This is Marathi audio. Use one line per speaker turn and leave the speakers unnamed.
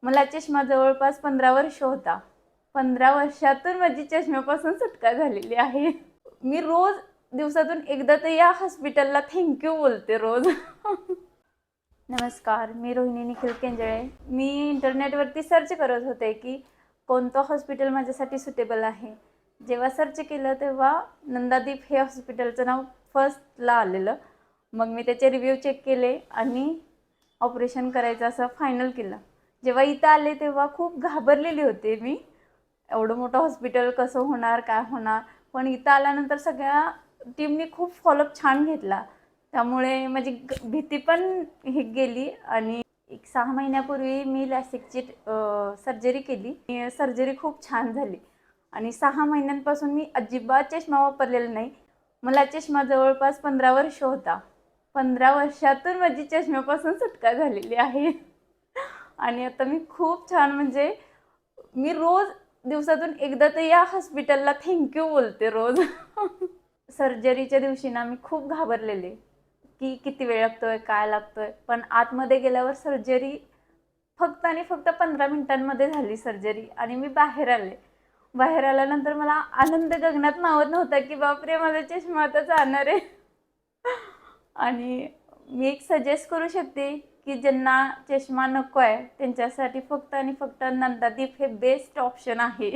मला चष्मा जवळपास 15 वर्ष होता. 15 वर्षातून माझी चष्म्यापासून सुटका झालेली आहे. मी रोज दिवसातून एकदा तर या हॉस्पिटलला थँक्यू बोलते रोज. नमस्कार, मी रोहिणी निखिल केंजळे. मी इंटरनेटवरती सर्च करत होते की कोणतं हॉस्पिटल माझ्यासाठी सुटेबल आहे. जेव्हा सर्च केलं तेव्हा नंदादीप हे हॉस्पिटलचं नाव फर्स्टला आलेलं. मग मी त्याचे रिव्ह्यू चेक केले आणि ऑपरेशन करायचं असं फायनल केलं. जेव्हा इथं आले तेव्हा खूप घाबरलेली होते मी. एवढं मोठं हॉस्पिटल कसं होणार, काय होणार. पण इथं आल्यानंतर सगळ्या टीमनी खूप फॉलोअप छान घेतला. त्यामुळे माझी भीती पण हे गेली. आणि 6 महिन्यापूर्वी मी लॅसिकची सर्जरी केली. सर्जरी खूप छान झाली आणि 6 महिन्यांपासून मी अजिबात चष्मा वापरलेला नाही. मला चष्मा जवळपास 15 वर्ष होता. 15 वर्षातून माझी चष्म्यापासून सुटका झालेली आहे. आणि आता मी खूप छान, म्हणजे मी रोज दिवसातून एकदा तर या हॉस्पिटलला थँक्यू बोलते रोज. सर्जरीच्या दिवशी ना मी खूप घाबरलेले की किती वेळ लागतोय, काय लागतोय. पण आतमध्ये गेल्यावर सर्जरी फक्त आणि फक्त 15 मिनिटांमध्ये झाली सर्जरी आणि मी बाहेर आले. बाहेर आल्यानंतर मला आनंद गगनात मावत नव्हता की बापरे, माझा चष्मा आता जाणार आहे. आणि मी एक सजेस्ट करू शकते की ज्यांना चष्मा नको आहे त्यांच्यासाठी फक्त आणि फक्त नंदादीप हे बेस्ट ऑप्शन आहे.